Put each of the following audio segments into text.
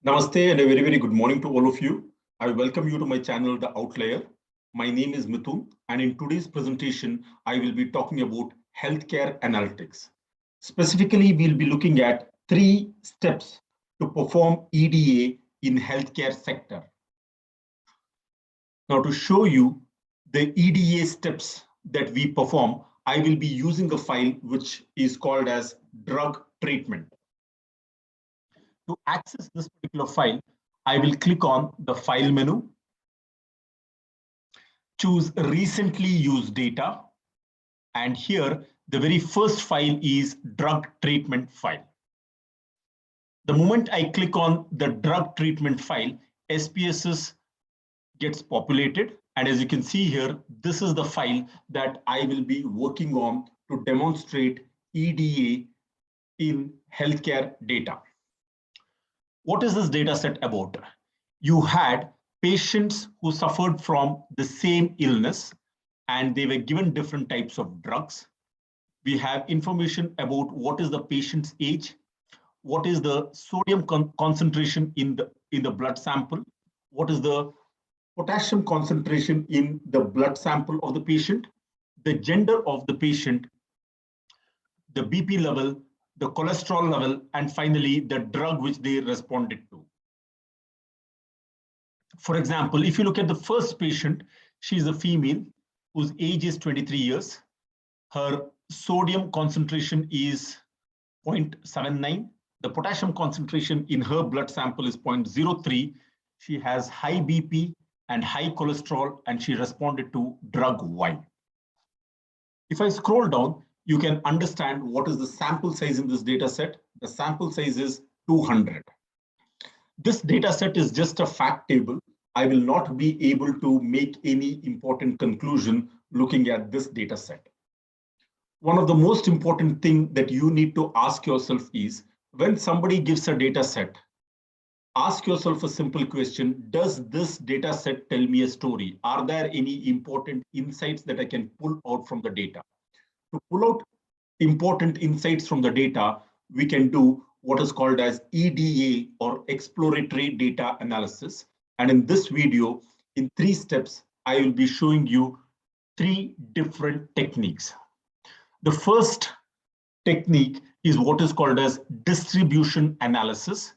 Namaste and a very good morning to all of you. I welcome you to my channel, The Outlier. My name is Mithun, and in today's presentation, I will be talking about healthcare analytics. Specifically, we'll be looking at 3 steps to perform EDA in healthcare sector. Now, to show you the EDA steps that we perform, I will be using a file which is called as drug treatment. To access this particular file, I will click on the File menu, choose Recently Used Data, and here the very first file is drug treatment file. The moment I click on the drug treatment file, SPSS gets populated, and as you can see here, this is the file that I will be working on to demonstrate EDA in healthcare data. What is this data set about? You had patients who suffered from the same illness and they were given different types of drugs. We have information about what is the patient's age, what is the sodium concentration in the blood sample, what is the potassium concentration in the blood sample of the patient, the gender of the patient, the BP level, the cholesterol level, and finally, the drug which they responded to. For example, if you look at the first patient, she is a female whose age is 23 years. Her sodium concentration is 0.79. The potassium concentration in her blood sample is 0.03. She has high BP and high cholesterol, and she responded to drug Y. If I scroll down, you can understand what is the sample size in this data set. The sample size is 200. This data set is just a fact table. I will not be able to make any important conclusion looking at this data set. One of the most important things that you need to ask yourself is, when somebody gives a data set, ask yourself a simple question: does this data set tell me a story? Are there any important insights that I can pull out from the data? To pull out important insights from the data, we can do what is called as EDA, or exploratory data analysis. And in this video, in 3 steps, I will be showing you 3 different techniques. The first technique is what is called as distribution analysis.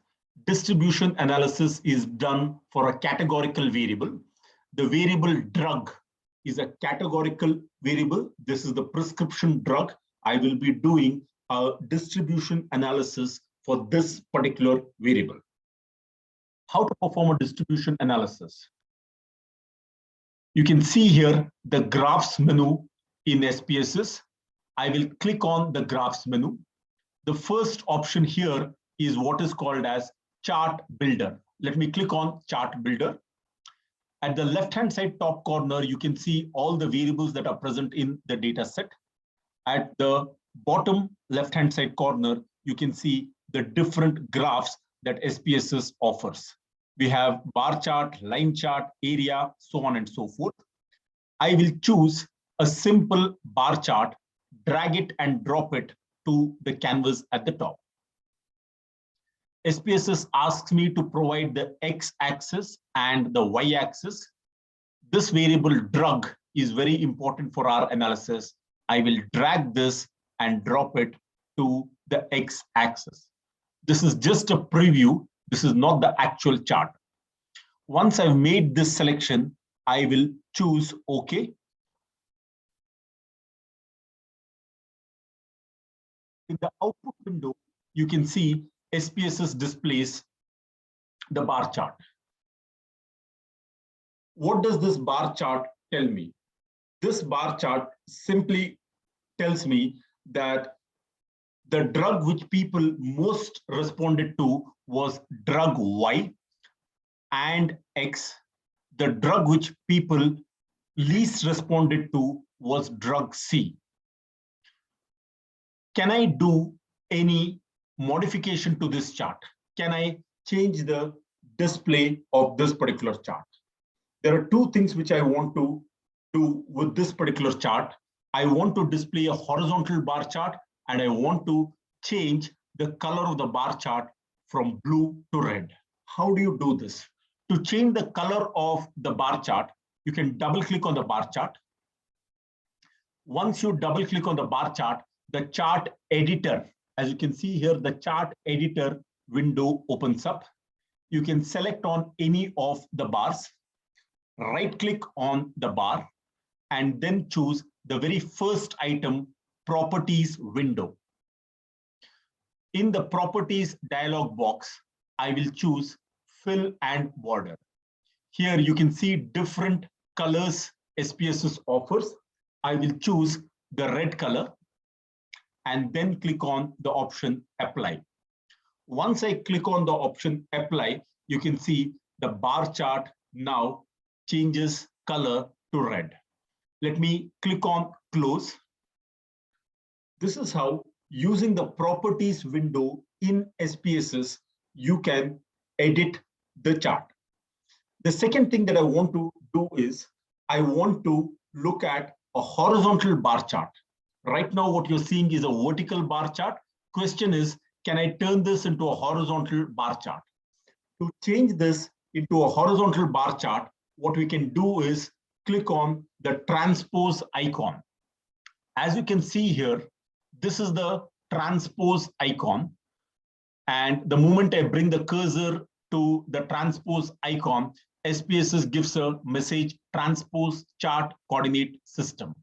Distribution analysis is done for a categorical variable. The variable drug is a categorical variable. This is the prescription drug. I will be doing a distribution analysis for this particular variable. How to perform a distribution analysis? You can see here the graphs menu in SPSS. I will click on the graphs menu. The first option here is what is called as chart builder. Let me click on chart builder. At the left-hand side top corner, you can see all the variables that are present in the data set. At the bottom left-hand side corner, you can see the different graphs that SPSS offers. We have bar chart, line chart, area, so on and so forth. I will choose a simple bar chart, drag it and drop it to the canvas at the top. SPSS asks me to provide the x-axis and the y-axis. This variable drug is very important for our analysis. I will drag this and drop it to the x-axis. This is just a preview. This is not the actual chart. Once I've made this selection, I will choose OK. In the output window, you can see SPSS displays the bar chart. What does this bar chart tell me? This bar chart simply tells me that the drug which people most responded to was drug Y and X. The drug which people least responded to was drug C. Can I do any modification to this chart? Can I change the display of this particular chart? There are 2 things which I want to do with this particular chart. I want to display a horizontal bar chart, and I want to change the color of the bar chart from blue to red. How do you do this? To change the color of the bar chart, you can double click on the bar chart. Once you double click on the bar chart, the chart editor, as you can see here, the chart editor window opens up. You can select on any of the bars, right click on the bar, and then choose the very first item, properties window. In the properties dialog box, I will choose fill and border. Here you can see different colors SPSS offers. I will choose the red color and then click on the option apply. Once I click on the option apply, you can see the bar chart now changes color to red. Let me click on close. This is how, using the properties window in SPSS, you can edit the chart. The second thing that I want to do is I want to look at a horizontal bar chart. Right now, what you're seeing is a vertical bar chart. Question is, can I turn this into a horizontal bar chart? To change this into a horizontal bar chart, what we can do is click on the transpose icon. As you can see here, this is the transpose icon. And the moment I bring the cursor to the transpose icon, SPSS gives a message, transpose chart coordinate system.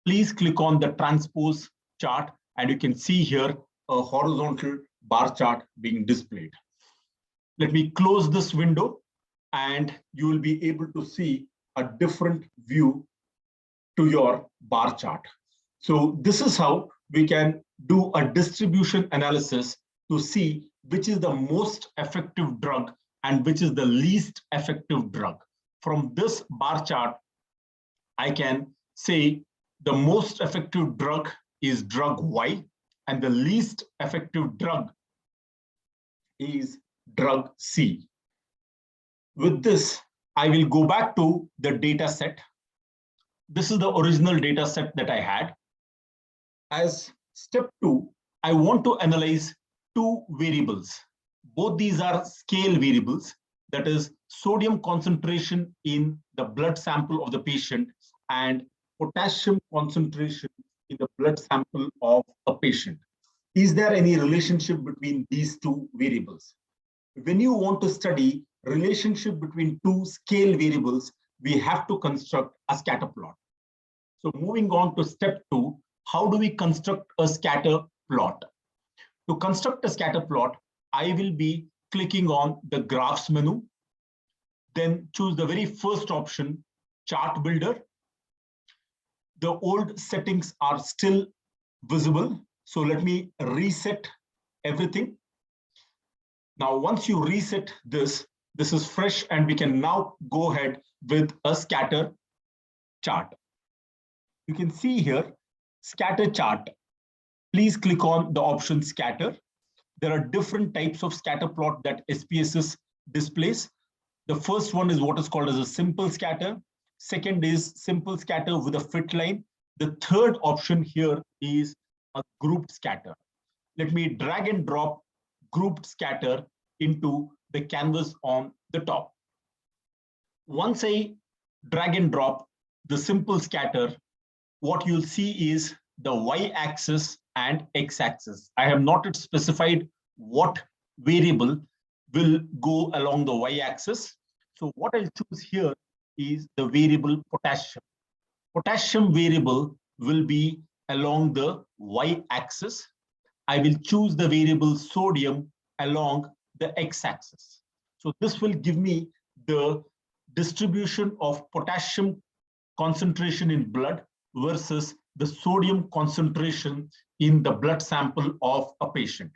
Please click on the transpose chart and you can see here a horizontal bar chart being displayed. Let me close this window and you will be able to see a different view to your bar chart. So this is how we can do a distribution analysis to see which is the most effective drug and which is the least effective drug. From this bar chart, I can say the most effective drug is drug Y and the least effective drug is drug C. With this, I will go back to the data set. This is the original data set that I had. As step 2, I want to analyze two variables. Both these are scale variables, that is sodium concentration in the blood sample of the patient and potassium concentration in the blood sample of a patient. Is there any relationship between these two variables? When you want to study relationship between two scale variables, we have to construct a scatter plot. So moving on to step 2, how do we construct a scatter plot? To construct a scatter plot, I will be clicking on the graphs menu, then choose the very first option, chart builder. The old settings are still visible. So let me reset everything. Now, once you reset this, this is fresh and we can now go ahead with a scatter chart. You can see here, scatter chart. Please click on the option scatter. There are different types of scatter plot that SPSS displays. The first one is what is called as a simple scatter. Second is simple scatter with a fit line. The third option here is a grouped scatter. Let me drag and drop grouped scatter into the canvas on the top. Once I drag and drop the simple scatter, what you'll see is the y-axis and x-axis. I have not specified what variable will go along the y-axis. So what I'll choose here is the variable potassium. Potassium variable will be along the y-axis. I will choose the variable sodium along the x-axis. So this will give me the distribution of potassium concentration in blood versus the sodium concentration in the blood sample of a patient.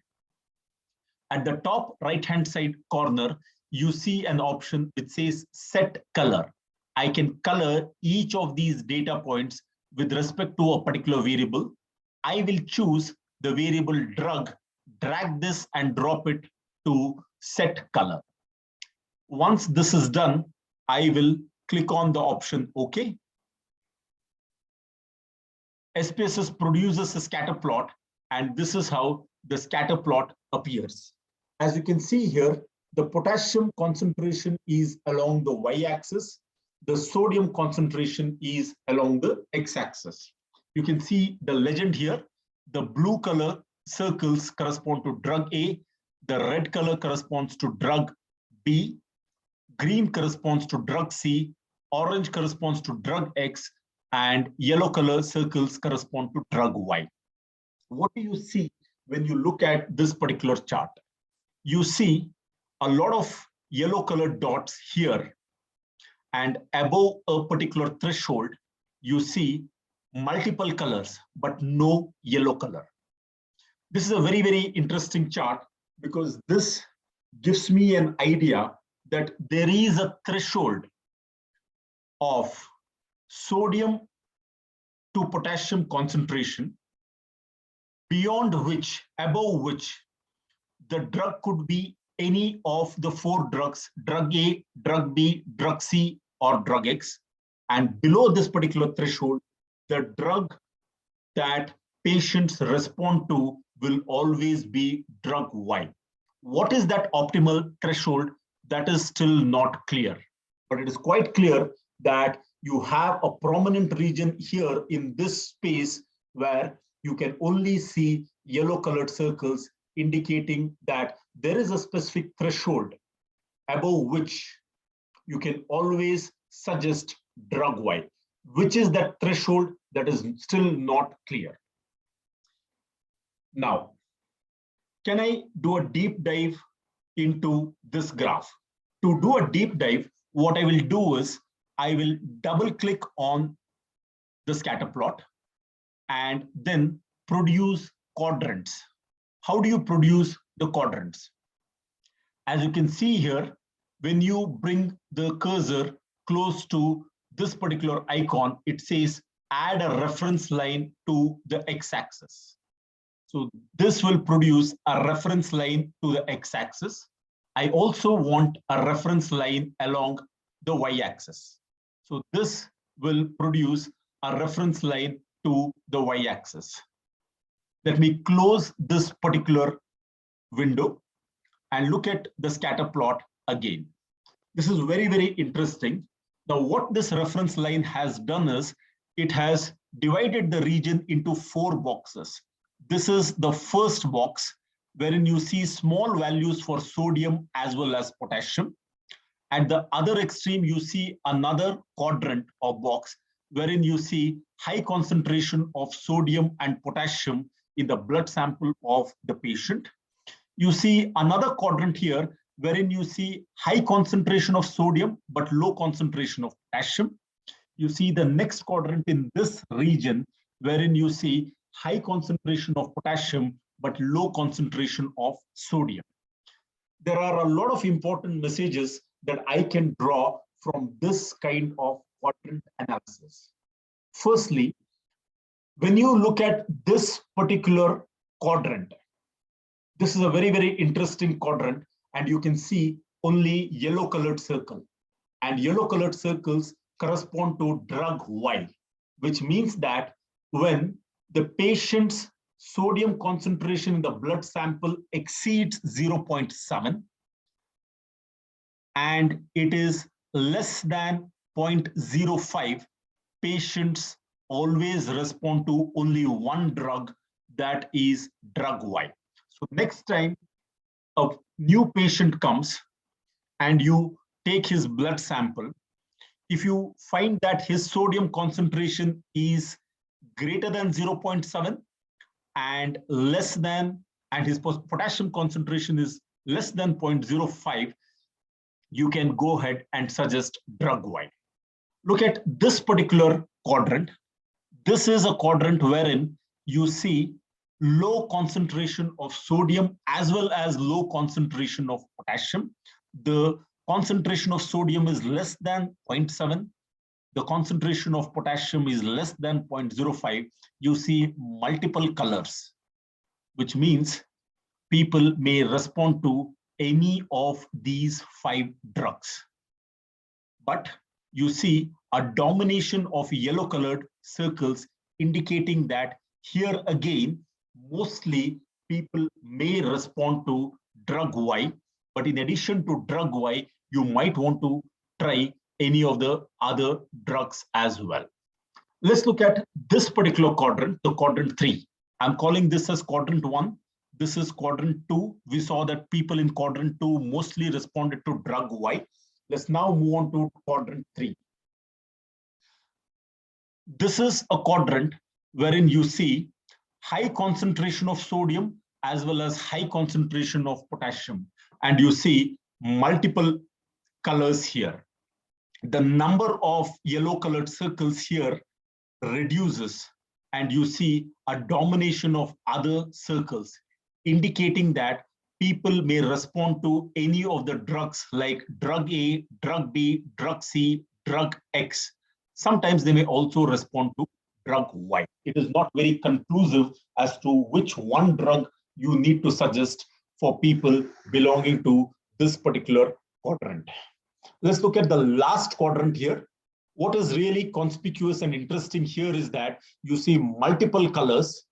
At the top right-hand side corner, you see an option which says set color. I can color each of these data points with respect to a particular variable. I will choose the variable drug, drag this and drop it to set color. Once this is done, I will click on the option OK. SPSS produces a scatter plot, and this is how the scatter plot appears. As you can see here, The potassium concentration is along the y-axis. The sodium concentration is along the x-axis. You can see the legend here. The blue color circles correspond to drug A. The red color corresponds to drug B. Green corresponds to drug C. Orange corresponds to drug X. And yellow color circles correspond to drug Y. What do you see when you look at this particular chart? You see a lot of yellow colored dots here, and above a particular threshold, you see multiple colors, but no yellow color. This is a very, very interesting chart because this gives me an idea that there is a threshold of sodium to potassium concentration beyond which, above which, the drug could be any of the four drugs, drug A, drug B, drug C, or drug X. And below this particular threshold, the drug that patients respond to will always be drug Y. What is that optimal threshold? That is still not clear. But it is quite clear that you have a prominent region here in this space where you can only see yellow colored circles indicating that there is a specific threshold above which you can always suggest drug Y. Which is that threshold? That is still not clear. Now, can I do a deep dive into this graph? To do a deep dive, what I will do is I will double click on the scatter plot and then produce quadrants. How do you produce the quadrants? As you can see here, when you bring the cursor close to this particular icon, it says add a reference line to the x-axis. So this will produce a reference line to the x-axis. I also want a reference line along the y-axis. So this will produce a reference line to the y-axis. Let me close this particular window and look at the scatter plot again. This is very, very interesting. Now, what this reference line has done is it has divided the region into 4 boxes. This is the first box wherein you see small values for sodium as well as potassium. At the other extreme, you see another quadrant or box wherein you see high concentration of sodium and potassium in the blood sample of the patient. You see another quadrant here wherein you see high concentration of sodium but low concentration of potassium. You see the next quadrant in this region wherein you see high concentration of potassium but low concentration of sodium. There are a lot of important messages that I can draw from this kind of quadrant analysis. Firstly, when you look at this particular quadrant, this is a very, very interesting quadrant, and you can see only yellow colored circle, and yellow colored circles correspond to drug Y, which means that when the patient's sodium concentration in the blood sample exceeds 0.7 and it is less than 0.05, patients always respond to only one drug, that is drug Y. So next time a new patient comes and you take his blood sample, if you find that his sodium concentration is greater than 0.7 and less than, and his potassium concentration is less than 0.05, you can go ahead and suggest drug Y. Look at this particular quadrant. This is a quadrant wherein you see low concentration of sodium as well as low concentration of potassium. The concentration of sodium is less than 0.7. The concentration of potassium is less than 0.05. You see multiple colors, which means people may respond to any of these 5 drugs. But you see a domination of yellow colored circles indicating that here again, mostly people may respond to drug Y, But in addition to drug Y, you might want to try any of the other drugs as well. Let's look at this particular quadrant, the quadrant 3. I'm calling this as quadrant 1. This is quadrant 2. We saw that people in quadrant 2 mostly responded to drug Y. Let's now move on to quadrant 3. This is a quadrant wherein you see high concentration of sodium as well as high concentration of potassium. And you see multiple colors here. The number of yellow colored circles here reduces, and you see a domination of other circles, indicating that people may respond to any of the drugs like drug A, drug B, drug C, drug X. Sometimes they may also respond to drug Y. It is not very conclusive as to which one drug you need to suggest for people belonging to this particular quadrant. Let's look at the last quadrant here. What is really conspicuous and interesting here is that you see multiple colors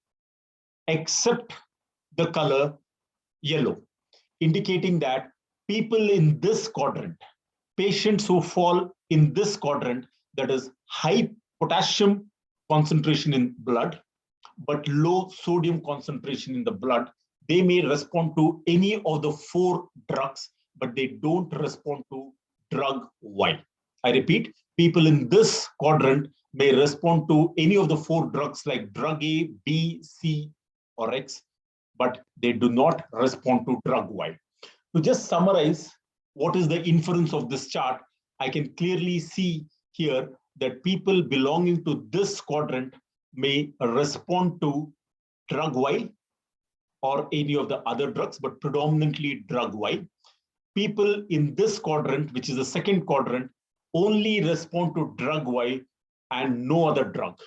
except the color yellow, indicating that people in this quadrant, patients who fall in this quadrant, that is high potassium concentration in blood, but low sodium concentration in the blood, they may respond to any of the 4 drugs, but they don't respond to drug Y. I repeat, people in this quadrant may respond to any of the 4 drugs like drug A, B, C, or X, but they do not respond to drug Y. To just summarize what is the inference of this chart, I can clearly see here that people belonging to this quadrant may respond to drug Y or any of the other drugs, but predominantly drug Y. People in this quadrant, which is the second quadrant, only respond to drug Y and no other drug.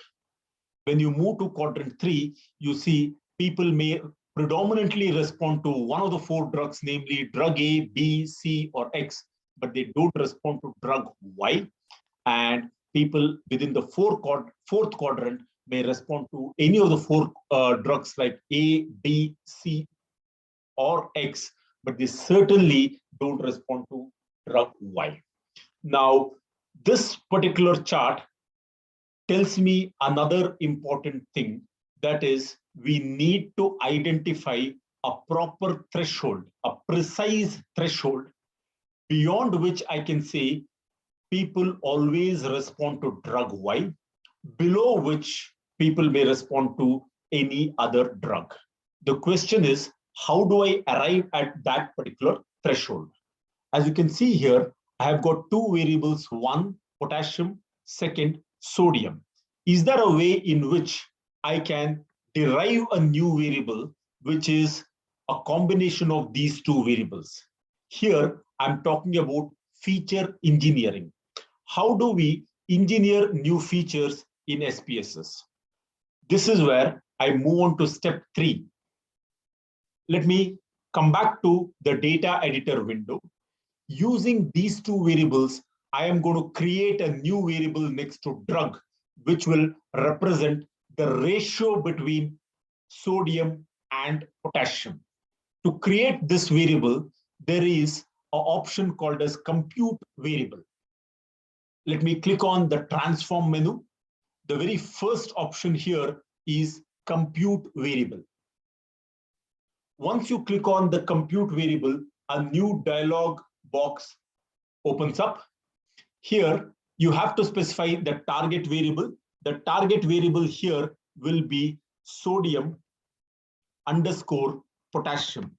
When you move to quadrant 3, you see people may predominantly respond to one of the 4 drugs, namely drug A, B, C, or X, but they don't respond to drug Y. And people within the fourth quadrant may respond to any of the 4 drugs like A, B, C, or X, but they certainly don't respond to drug Y. Now, this particular chart tells me another important thing, that is, we need to identify a proper threshold, a precise threshold, beyond which I can say people always respond to drug Y, below which people may respond to any other drug. The question is, how do I arrive at that particular threshold? As you can see here, I have got 2 variables, one potassium, second sodium. Is there a way in which I can derive a new variable which is a combination of these 2 variables? Here, I'm talking about feature engineering. How do we engineer new features in SPSS? This is where I move on to step 3. Let me come back to the data editor window. Using these 2 variables, I am going to create a new variable next to drug, which will represent the ratio between sodium and potassium. To create this variable, there is an option called as compute variable. Let me click on the transform menu. The very first option here is compute variable. Once you click on the compute variable, a new dialog box opens up. Here, you have to specify the target variable. The target variable here will be sodium underscore potassium.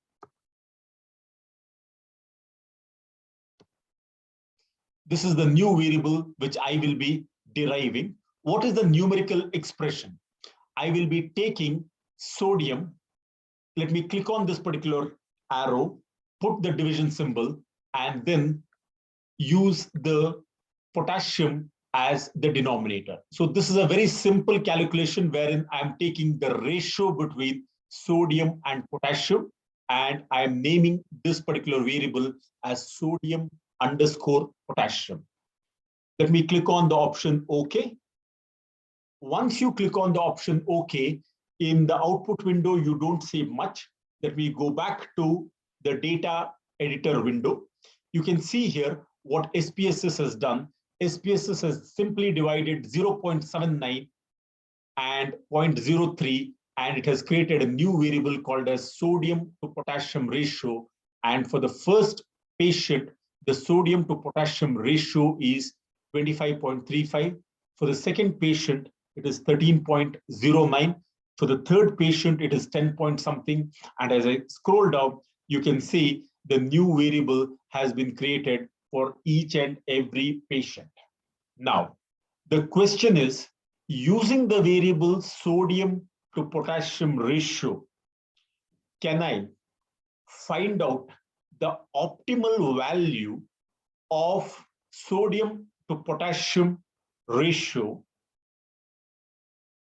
This is the new variable which I will be deriving. What is the numerical expression? I will be taking sodium. Let me click on this particular arrow, put the division symbol, and then use the potassium as the denominator. So this is a very simple calculation wherein I'm taking the ratio between sodium and potassium, and I'm naming this particular variable as sodium underscore potassium. Let me click on the option OK. Once you click on the option OK, in the output window, you don't see much. Let me go back to the data editor window. You can see here what SPSS has done. SPSS has simply divided 0.79 and 0.03, and it has created a new variable called as sodium to potassium ratio. And for the first patient, the sodium to potassium ratio is 25.35. For the second patient, it is 13.09. For the third patient, it is 10 point something. And as I scroll down, you can see the new variable has been created for each and every patient. Now, the question is, using the variable sodium to potassium ratio, can I find out the optimal value of sodium to potassium ratio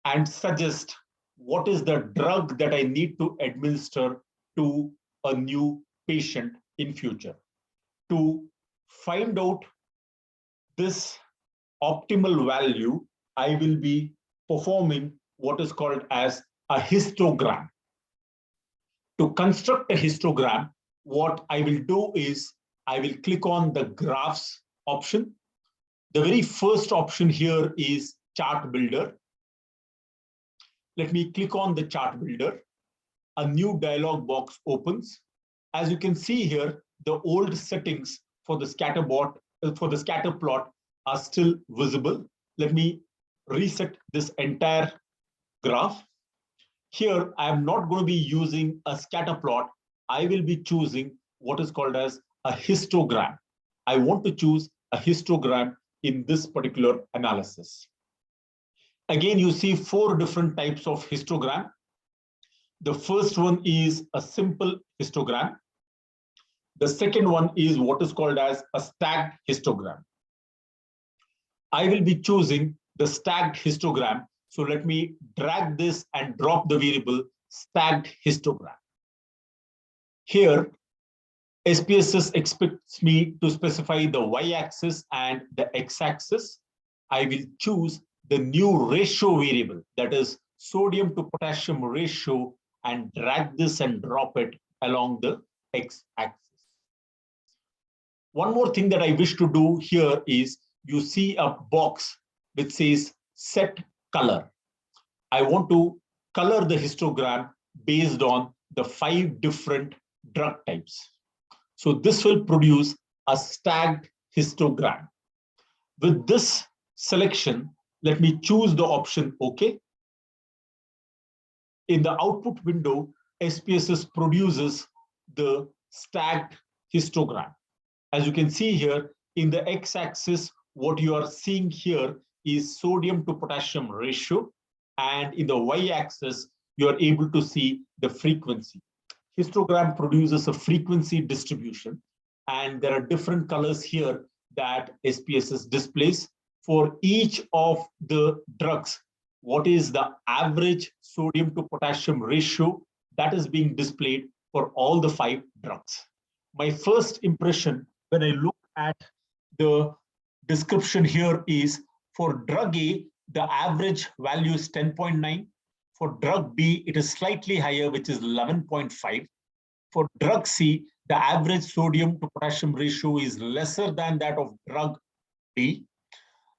and suggest what is the drug that I need to administer to a new patient in future? To find out this optimal value, I will be performing what is called as a histogram. To construct a histogram, what I will do is I will click on the graphs option. The very first option here is chart builder. Let me click on the chart builder. A new dialog box opens. As you can see here, the old settings for the scatter plot are still visible. Let me reset this entire graph. Here, I am not going to be using a scatter plot. I will be choosing what is called as a histogram. I want to choose a histogram in this particular analysis. Again, you see 4 different types of histogram. The first one is a simple histogram. The second one is what is called as a stacked histogram. I will be choosing the stacked histogram. So let me drag this and drop the variable stacked histogram. Here, SPSS expects me to specify the y-axis and the x-axis. I will choose the new ratio variable, that is sodium to potassium ratio, and drag this and drop it along the x-axis. One more thing that I wish to do here is you see a box which says set color. I want to color the histogram based on the 5 different drug types. So this will produce a stacked histogram. With this selection, let me choose the option OK. In the output window, SPSS produces the stacked histogram. As you can see here, in the x-axis, what you are seeing here is sodium to potassium ratio. And in the y-axis, you are able to see the frequency. Histogram produces a frequency distribution, and there are different colors here that SPSS displays. For each of the drugs, what is the average sodium to potassium ratio that is being displayed for all the 5 drugs. My first impression when I look at the description here is for drug A, the average value is 10.9. For drug B, it is slightly higher, which is 11.5. For drug C, the average sodium to potassium ratio is lesser than that of drug B.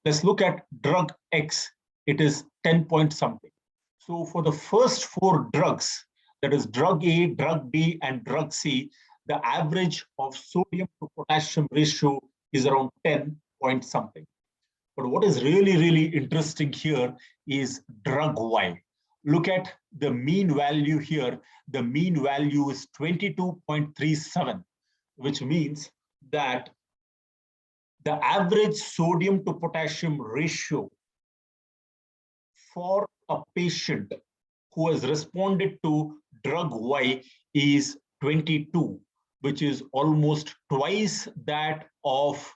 Let's look at drug X. It is 10 point something. So for the first 4 drugs, that is drug A, drug B, and drug C, the average of sodium to potassium ratio is around 10 point something. But what is really, really interesting here is drug Y. Look at the mean value here. The mean value is 22.37, which means that the average sodium to potassium ratio for a patient who has responded to drug Y is 22, which is almost twice that of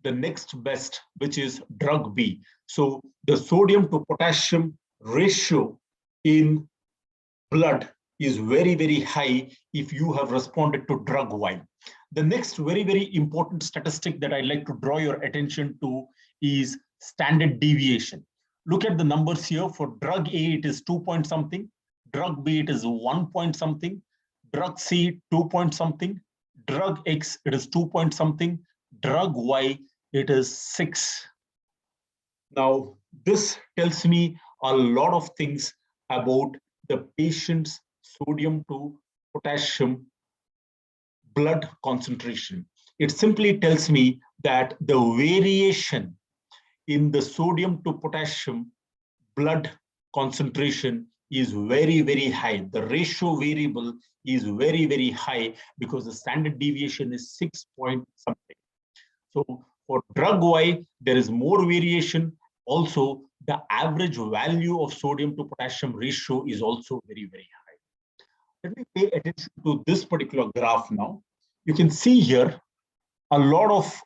the next best, which is drug B. So the sodium to potassium ratio in blood is very, very high if you have responded to drug Y. The next very, very important statistic that I'd like to draw your attention to is standard deviation. Look at the numbers here. For drug A, it is 2 point something. Drug B, it is 1 point something. Drug C, 2 point something. drug X, it is 2 point something, drug Y, it is 6. Now, this tells me a lot of things about the patient's sodium to potassium blood concentration. It simply tells me that the variation in the sodium to potassium blood concentration is very, very high. The ratio variable is very, very high because the standard deviation is 6 point something. So for drug Y, there is more variation. Also, the average value of sodium to potassium ratio is also very, very high. Let me pay attention to this particular graph now. You can see here a lot of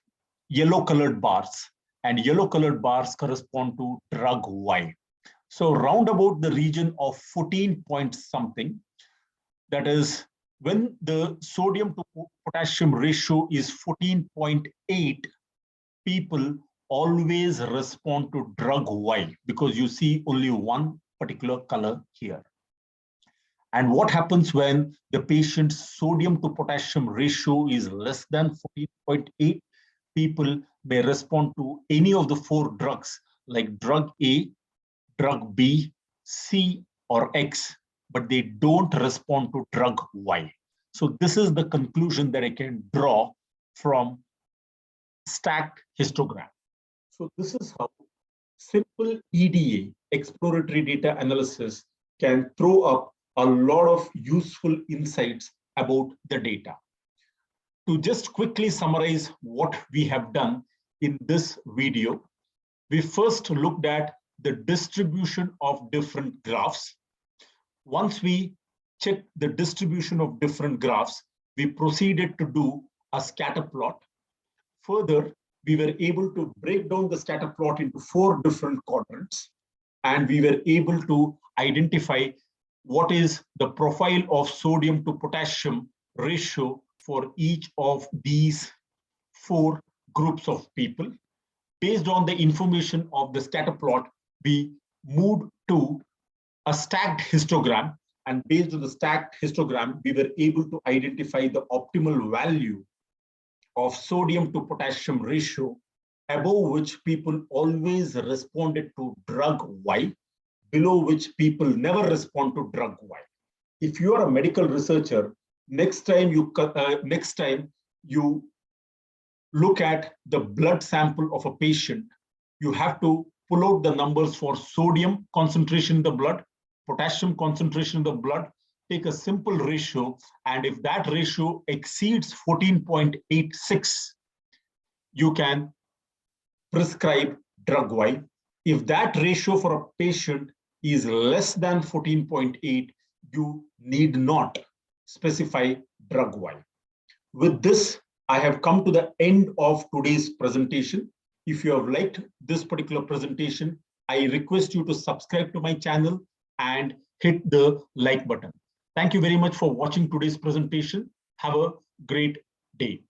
yellow colored bars, and yellow colored bars correspond to drug Y. So round about the region of 14 point something, that is when the sodium to potassium ratio is 14.8, people always respond to drug Y because you see only one particular color here. And what happens when the patient's sodium to potassium ratio is less than 14.8? People may respond to any of the 4 drugs like drug A, drug B, C, or X, but they don't respond to drug Y. So this is the conclusion that I can draw from stacked histogram. So this is how simple EDA, exploratory data analysis, can throw up a lot of useful insights about the data. To just quickly summarize what we have done in this video, we first looked at the distribution of different graphs. Once we checked the distribution of different graphs, we proceeded to do a scatter plot. Further, we were able to break down the scatter plot into 4 different quadrants, and we were able to identify what is the profile of sodium to potassium ratio for each of these 4 groups of people. Based on the information of the scatter plot, we moved to a stacked histogram, and based on the stacked histogram, we were able to identify the optimal value of sodium to potassium ratio, above which people always responded to drug Y, below which people never respond to drug Y. If you are a medical researcher, next time you look at the blood sample of a patient, you have to pull out the numbers for sodium concentration in the blood, potassium concentration in the blood, take a simple ratio, and if that ratio exceeds 14.86, you can prescribe drug Y. If that ratio for a patient is less than 14.8, you need not specify drug Y. With this, I have come to the end of today's presentation. If you have liked this particular presentation, I request you to subscribe to my channel and hit the like button. Thank you very much for watching today's presentation. Have a great day.